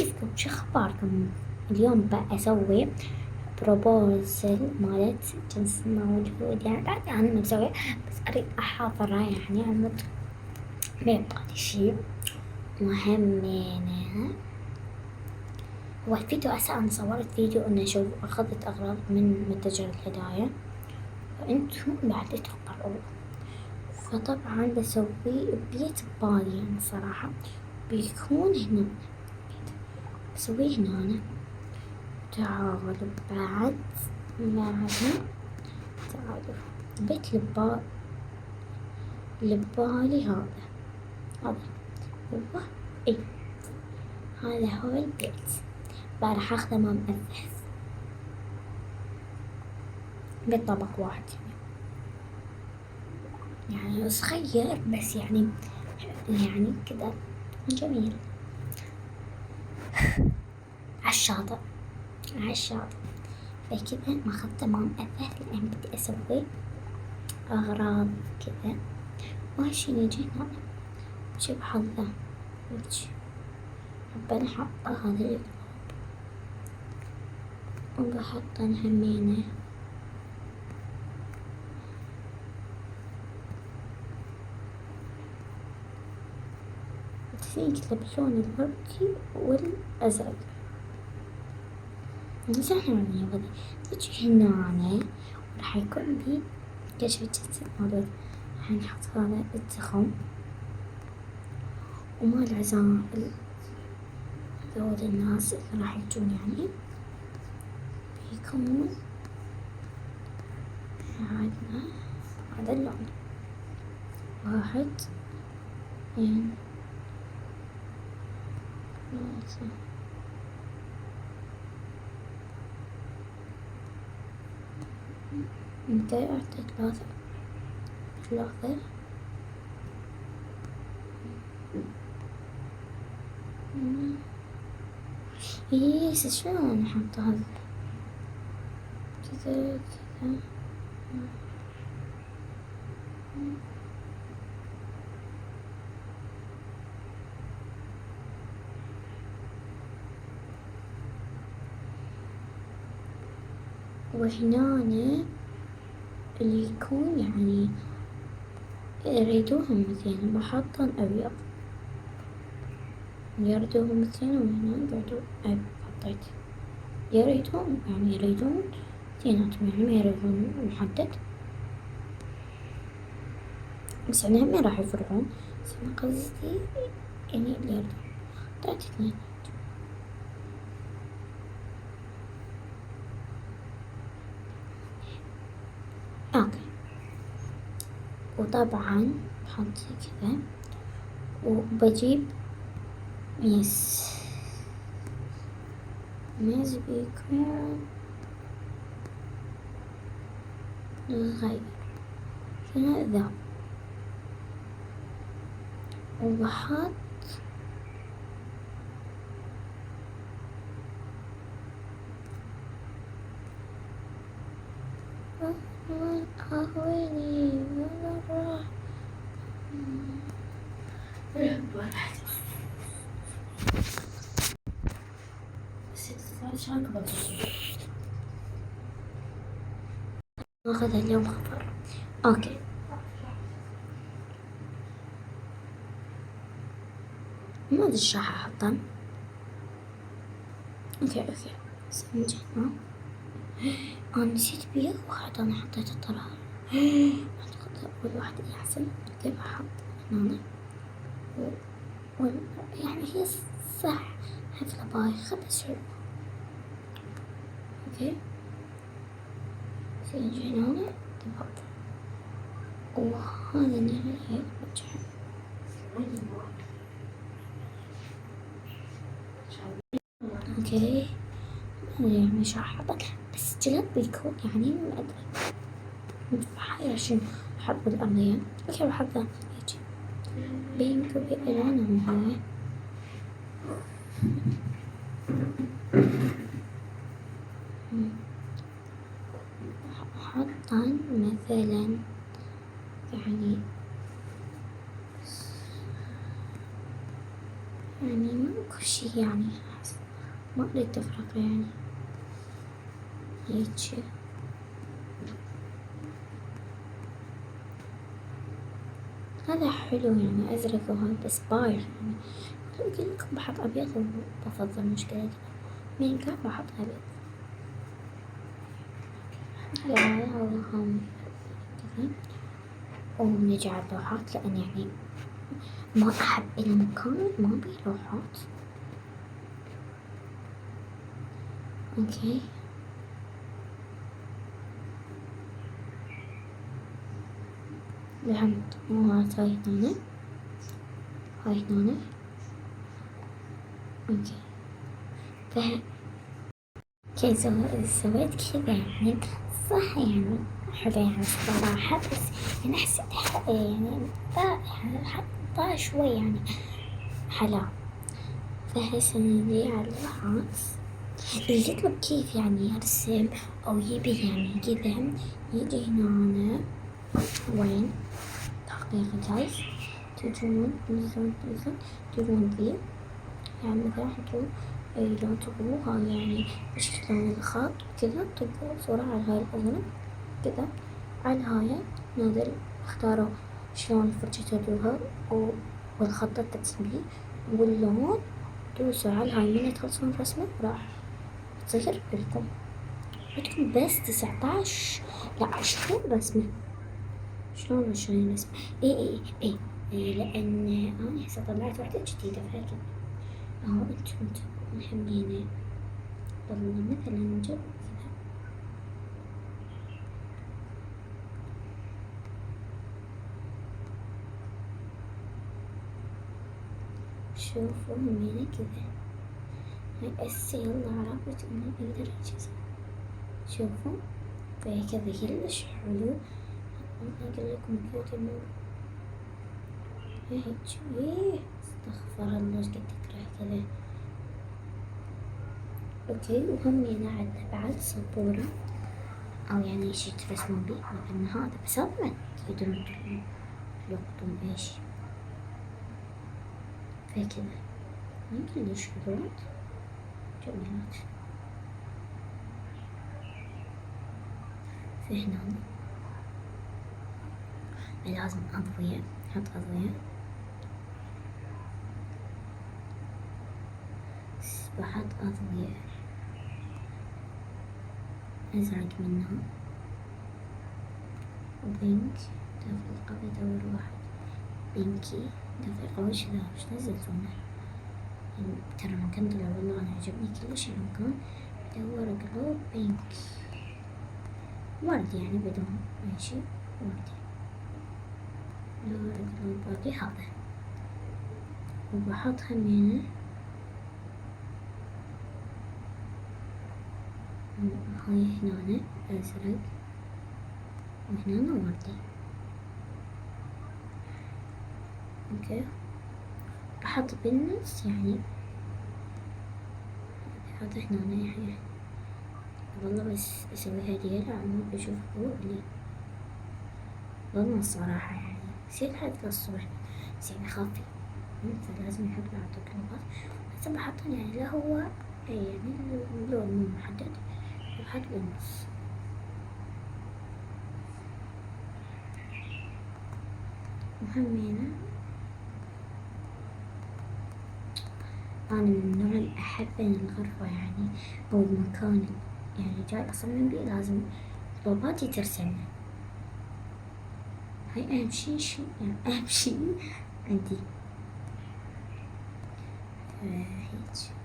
كيفكم؟ شو اخباركم؟ اليوم بسوي بروبوزل مالت جنس موجود، يعني بعد أنا مسوي، بس أريد أحضره يعني عمود ما يبقى لي شي مهم يعني. هو الفيديو هسه أنا صورت فيديو إنه شوف أخذت أغراض من متجر الهدايا وأنتم بعد تقروا. فطبعا بسوي بيت ببالي يعني صراحة بيكون هنا، بسويه هنا. تعالوا بعد تعالوا بيت لبالي هذا هو اي، هذا هو البيت. بعد راح اخذه ما مأثث، بيت طابق واحد يعني صغير بس يعني كذا جميل عالشاطئ فكذا ما أخذته ما مأثث لأن بدي أسوي أغراض كذا. ماشي نجي هنا شوف حظه وجه، حابة حاطة هذا الإضراب وبحط همينة تلبسون الوردي والأزرق. سهل يا ولدي، تجي هنا وراح يكون لي كشف الجنس الموجود. راح نحط هذا التخم وما العزاء هذول الناس اللي راح يجون يعني بيكون عندنا هذا اللون، 1 2 3 انتي اعطيك 3 يس شلون احط هذا كذا كذا. وهنا اللي يكون يعني يريدوهم مثلا بحطهم أبيض، يردوهم مثلا وهنا يردوا أبيض حطيت، يريدون اثنيناتهم يعني ما يريدون محدد، بس يعني هم راح يفرعون، بس أنا قصدي يعني اللي يردون حطيت 2. اوكي، وطبعا بحط كذا وبجيب ميز بيكون غير هنا ذا، وبحط أهويني أخذ اليوم خبر. أوكي ما أدري إيش راح أحطه. أوكي سنجي هنا. أنا نسيت بيض واحد، أنا حطيت الطرار أعتقد أول واحد أحسن. كيف أحط هنا يعني هي صح حفلة بايخة بس حلوة. أوكي سنجي هنا تبقى وهذا نهاية وجهه. اوكي يعني مش راح احط بس جلد بيكون يعني ما ادري بحاول عشان احط الارضية. اوكي بحط ذا يجي بينك وبين هو حطا مثلا يعني ماكو شي يعني ما أريد تفرقة يعني هيجي. هذا حلو يعني أزرق وهذا بس بايخ يعني. قلت لكم بحط أبيض وبفضل مشكلة مين كان بحط أبيض. لا هم كذا. ونجي على اللوحات لأن يعني ما أحب المكان ما بيه لوحات. أوكي فهمت. وهات هاي هنا هاي هنا. أوكي فهم. اوكي سويت كذا يعني صح يعني حلو يعني الصراحة بس يعني حسيت يعني ضاع شوي يعني حلا. فهسه نجي على اللوحات اللي يطلب كيف يعني يرسم أو يبي يعني كذا يجي هنا وين تحقيق جايز تجون تجون ذي يعني مثلا حطوا أي لون تبغوها يعني إيش لون الخط كذا طبقوا صورة على هاي الأذن كذا على هاي نادر اختاروا شلون الفرشة تدوها والخط الترسميه واللون دوسوا على هاي من تخلصون رسمة راح تصير لكم عندكم بس 19 لا 20 رسمة. شلون 20 رسمة؟ اي لأن أنا هسه طلعت واحدة جديدة فهيك انتم محملينه. ضلنا مثلا نجرب كذا شوفوا همينة كذا هاي هسه يلا عرفت اني اقدر اجهزها. شوفوا فهكذا كلش حلو. اقول لكم كيوت الموضوع هيك. استغفر الله ايش قد تكره كذا. اوكي وهمينة عندنا بعد سبورة او يعني شي ترسمون بيه مثلا هذا بس هذا ما تقدرون تلقطون ايش فكذا كلش حلوات جميلات. في هنا لازم أضوية نحط أضوية بحط أضوية أزرق منها وبينك دقيقة بدور واحد بينكي دقيقة وش ذا وش نزلتونه يعني ترى المكان طلع والله أنا عجبني كلش المكان. بدور قلوب بينك ورد يعني بدون أي شي وردي دور قلوب باقي هذا وبحط همينة هاي هنا أزرق وهنا وردي. اوكي بحط بالنص يعني بحط هنا يعني والله بس اسويها ديالة عمو بشوف هو اللي والله الصراحة يعني يصير لحد الصبح يصير خافي فلازم نحط بعض القلوبات هسه بحطهم يعني لا هو يعني اللون مو محدد بحط بالنص. وهمينة أنا من النوع اللي أحب إن الغرفة يعني أو المكان يعني جاي أصمم بيه لازم طلباتي ترسمه. هاي أهم شي يعني أهم شي عندي هيج.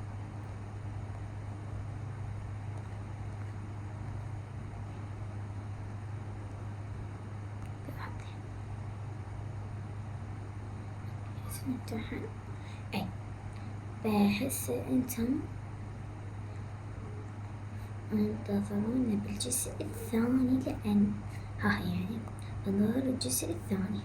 امتحان أي فهسه انتم انتظرونا بالجزء الثاني لأن ها يعني انظر الجزء الثاني.